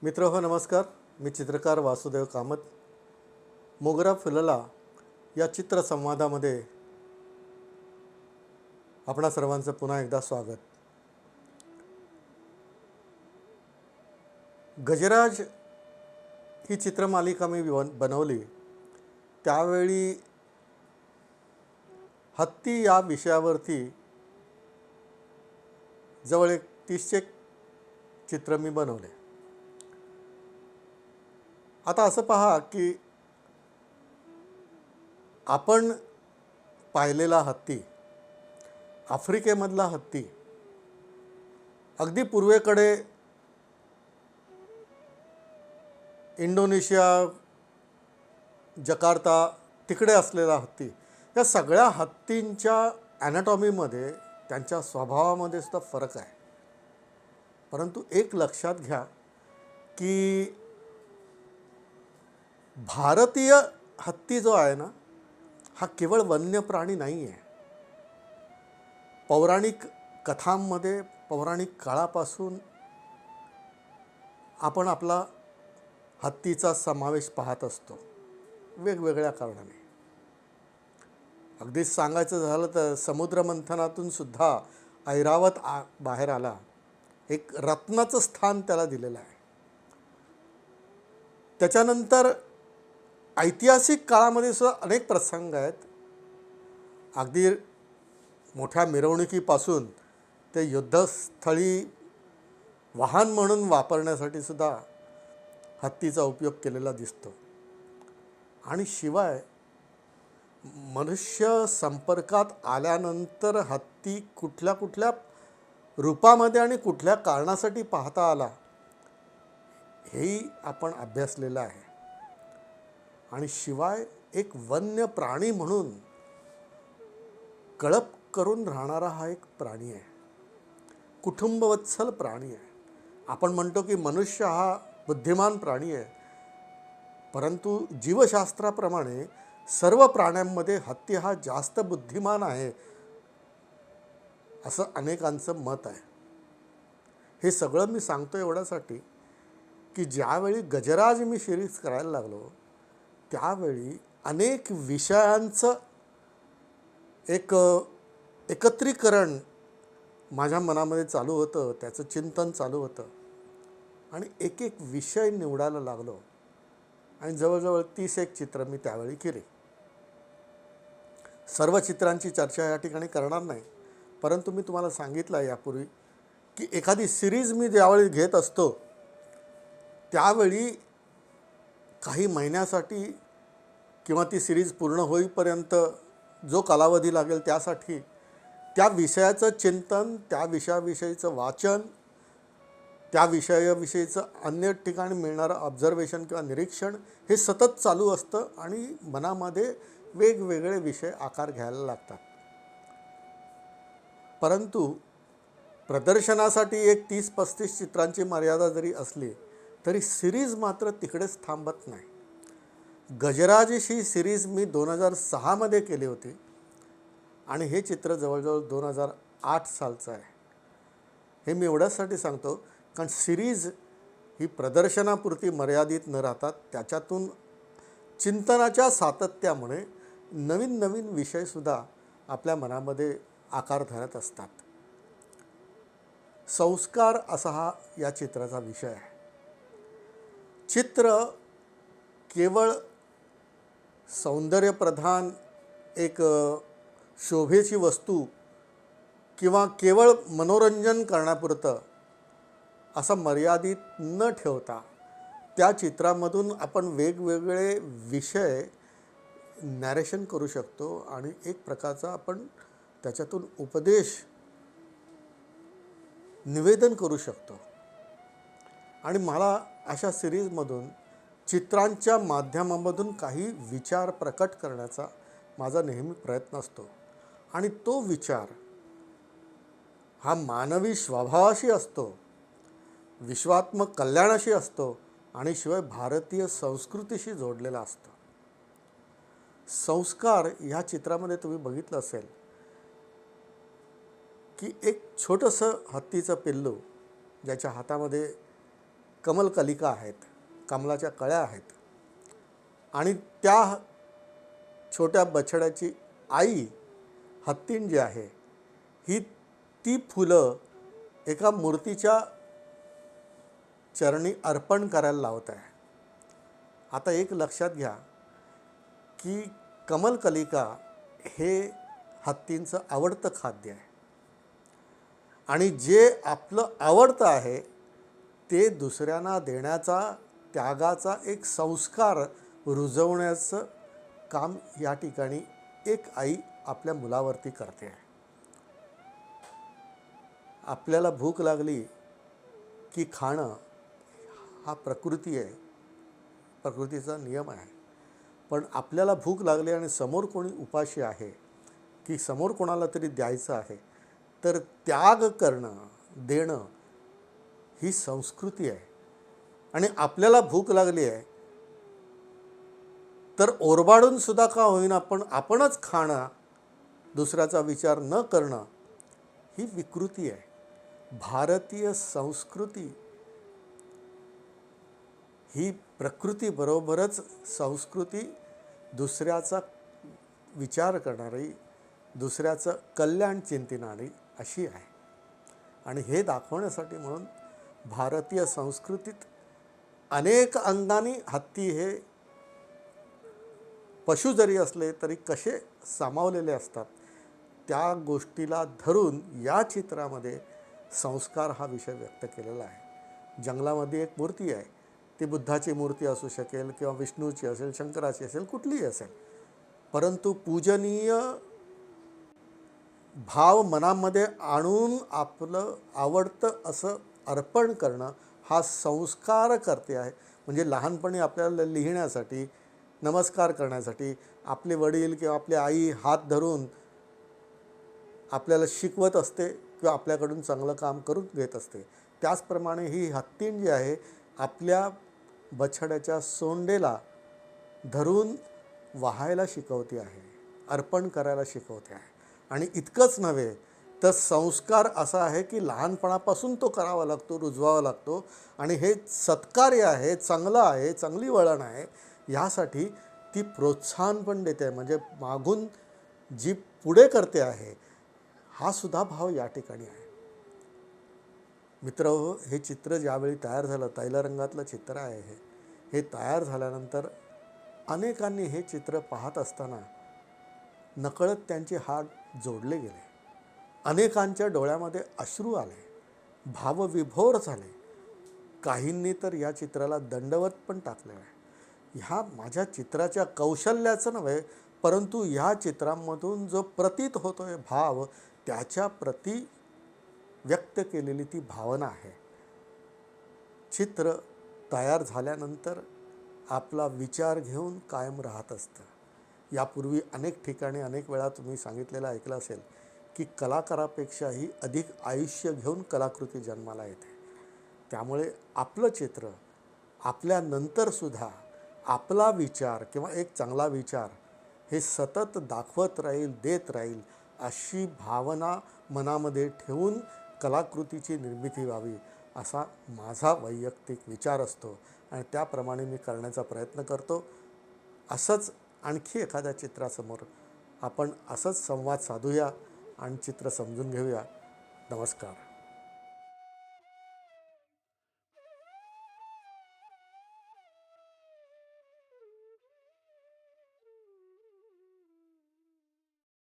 मित्रहो नमस्कार. मी चित्रकार वासुदेव कामत. मोगरा फुलला या चित्रसंवादामध्ये आपणा सर्वांचं पुन्हा एकदा स्वागत. गजराज ही चित्रमालिका मी बनवली त्यावेळी हत्ती या विषयावरती जवळ एक 30 चित्र मी बनवले. आता असं पहा की आपण पाहिलेला हत्ती, आफ्रिकेमधला हत्ती, अगदी पूर्वेकडे इंडोनेशिया, जकार्ता तिकडे असलेला हत्ती, या सगळ्या हत्तींच्या ॲनाटॉमीमध्ये, त्यांच्या स्वभावामध्ये सुद्धा फरक आहे. परंतु एक लक्षात घ्या की भारतीय हत्ती जो आहे ना, हा केवळ वन्य प्राणी नाही आहे. पौराणिक कथांमध्ये, पौराणिक काळापासून आपण आपला हत्तीचा समावेश पाहत असतो वेगवेगळ्या कारणाने. अगदीच सांगायचं झालं तर समुद्रमंथनातून सुद्धा ऐरावत बाहेर आला. एक रत्नाचं स्थान त्याला दिलेलं आहे. त्याच्यानंतर ऐतिहासिक काळामध्ये सुद्धा अनेक प्रसंग आहेत. अगदी मोठ्या मिरवणुकीपासून ते युद्धस्थळी वाहन म्हणून वापरण्यासाठी सुद्धा हत्तीचा उपयोग केलेला दिसतो. आणि शिवाय मनुष्य संपर्कात आल्यानंतर हत्ती कुठल्या कुठल्या रूपामध्ये आणि कुठल्या कारणासाठी पाहता आला हेही आपण अभ्यासलेलं आहे. आणि शिवाय एक वन्य प्राणी म्हणून कळप करून राहणारा हा एक प्राणी आहे. कुटुंबवत्सल प्राणी आहे. आपण म्हणतो की मनुष्य हा बुद्धिमान प्राणी आहे, परंतु जीवशास्त्राप्रमाणे सर्व प्राण्यांमध्ये हत्ती हा जास्त बुद्धिमान आहे असं अनेकांचं मत आहे. हे सगळं मी सांगतो एवढ्यासाठी की ज्यावेळी गजराज मी सिरीज करायला लागलो त्यावेळी अनेक विषयांचं एक एकत्रीकरण माझ्या मनामध्ये चालू होतं, त्याचं चिंतन चालू होतं. आणि एक एक विषय निवडायला लागलो आणि जवळजवळ 30 चित्र मी त्यावेळी केली. सर्व चित्रांची चर्चा या ठिकाणी करणार नाही, परंतु मी तुम्हाला सांगितलं यापूर्वी की एखादी सिरीज मी ज्यावेळी घेत असतो त्यावेळी काही महिन्यासाठी किंवा ती सिरीज पूर्ण होईपर्यंत जो कालावधी लागेल त्यासाठी त्या विषयाचं चिंतन, त्या विषयाविषयीचं वाचन, त्या विषयाविषयीचं अन्य ठिकाणी मिळणारं ऑब्झर्वेशन किंवा निरीक्षण हे सतत चालू असतं आणि मनामध्ये वेगवेगळे विषय आकार घ्यायला लागतात. परंतु प्रदर्शनासाठी एक 30-35 चित्रांची मर्यादा जरी असली तरी सिरीज मात्र तिकडेच थांबत नाही. गजराज ही सिरीज मी 2006 केली होती आणि हे चित्र जवळजवळ 2008 सालचं आहे. हे मी एवढ्यासाठी सांगतो कारण सिरीज ही प्रदर्शनापुरती मर्यादित न राहता त्याच्यातून चिंतनाच्या सातत्यामुळे नवीन नवीन विषयसुद्धा आपल्या मनामध्ये आकार धरत असतात. संस्कार असा हा या चित्राचा विषय आहे. चित्र केवळ सौंदर्यप्रधान एक शोभेची वस्तू किंवा केवळ मनोरंजन करण्यापुरतं असं मर्यादित न ठेवता त्या चित्रामधून आपण वेगवेगळे विषय नॅरेशन करू शकतो आणि एक प्रकारचा आपण त्याच्यातून उपदेश निवेदन करू शकतो. आणि मला अशा सिरीजमधून चित्रांच्या माध्यमामधून काही विचार प्रकट करण्याचा माझा नेहमी प्रयत्न असतो. आणि तो विचार हा मानवी स्वभावाशी असतो, विश्वात्मक कल्याणाशी असतो आणि शिवाय भारतीय संस्कृतीशी जोडलेला असतो. संस्कार ह्या चित्रामध्ये तुम्ही बघितलं असेल की एक छोटंसं हत्तीचं पिल्लू ज्याच्या हातामध्ये कमलकलिका आहेत, कमलाच्या कळ्या आहेत आणि त्या छोट्या बछड्याची आई हत्तीण जी आहे ही ती फुलं एका मूर्तीच्या चरणी अर्पण करायला लावत आहे. आता एक लक्षात घ्या की कमलकलिका हे हत्तींचं आवडतं खाद्य आहे आणि जे आपलं आवडतं आहे ते दुसऱ्यांना देण्याचा, त्यागाचा एक संस्कार रुजवण्याचं काम या ठिकाणी एक आई आपल्या मुलावरती करते आहे. आपल्याला भूक लागली की खाणं हा प्रकृती आहे, प्रकृतीचा नियम आहे. पण आपल्याला भूक लागली आणि समोर कोणी उपाशी आहे की समोर कोणाला तरी द्यायचं आहे, तर त्याग करणं, देणं ही संस्कृती आहे. आणि आपल्याला भूक लागली आहे तर ओरबाडून सुद्धा का होईना पण आपणच खाणं, दुसऱ्याचा विचार न करणं ही विकृती आहे. भारतीय संस्कृती ही प्रकृतीबरोबरच संस्कृती दुसऱ्याचा विचार करणारी, दुसऱ्याचं कल्याण चिंतणारी अशी आहे. आणि हे दाखवण्यासाठी म्हणून भारतीय संस्कृतीत अनेक अंगाने हत्ती हे पशु जरी असले तरी कसे सामावलेले असतात, त्या गोष्टीला धरून या चित्रामध्ये संस्कार हा विषय व्यक्त केलेला आहे. जंगलामध्ये एक मूर्ती आहे, ती बुद्धाची मूर्ती असू शकेल किंवा विष्णूची असेल, शंकराची असेल, कुठलीही असेल, परंतु पूजनीय भाव मनामध्ये आणून आपलं आवडतं असं अर्पण करणं हा संस्कार करते आहे. म्हणजे लहानपणी आपल्याला लिहिण्यासाठी, नमस्कार करण्यासाठी आपले वडील किंवा आपली आई हात धरून आपल्याला शिकवत असते किंवा आपल्याकडून चांगलं काम करून घेत असते. त्याचप्रमाणे ही हत्तीण जी आहे आपल्या बछड्याच्या सोंडेला धरून वाहायला शिकवते आहे, अर्पण करायला शिकवते आहे. आणि इतकंच नव्हे तर संस्कार असा आहे की लहानपणापासून तो करावा लागतो, रुजवावा लागतो. आणि हे सत्कार्य आहे, चांगलं आहे, चांगली वळण आहे, यासाठी ती प्रोत्साहन पण देते. म्हणजे मागून जी पुढे करते आहे हा सुद्धा भाव या ठिकाणी आहे. मित्रहो, हे चित्र ज्यावेळी तयार झालं, तैलरंगातलं चित्र आहे हे तयार झाल्यानंतर अनेकांनी हे चित्र पाहत असताना नकळत त्यांचे हात जोडले गेले. अनेकांच्या डोळ्यामध्ये अश्रू आले, भावविभोर झाले. काहींनी तर या चित्राला दंडवत पण टाकले आहे. ह्या माझ्या चित्राच्या कौशल्याचं नव्हे, परंतु ह्या चित्रांमधून जो प्रतीत होतो आहे भाव, त्याच्या प्रती व्यक्त केलेली ती भावना आहे. चित्र तयार झाल्यानंतर आपला विचार घेऊन कायम राहत असतं. यापूर्वी अनेक ठिकाणी अनेक वेळा तुम्ही सांगितलेलं ऐकलं असेल की कलाकारापेक्षाही अधिक आयुष्य घेऊन कलाकृती जन्माला येते. त्यामुळे आपलं चित्र आपल्यानंतरसुद्धा आपला विचार किंवा एक चांगला विचार हे सतत दाखवत राहील, देत राहील, अशी भावना मनामध्ये ठेवून कलाकृतीची निर्मिती व्हावी असा माझा वैयक्तिक विचार असतो आणि त्याप्रमाणे मी करण्याचा प्रयत्न करतो. असंच आणखी एखाद्या चित्रासमोर आपण असंच संवाद साधूया आणि चित्र समजून घेऊया. नमस्कार.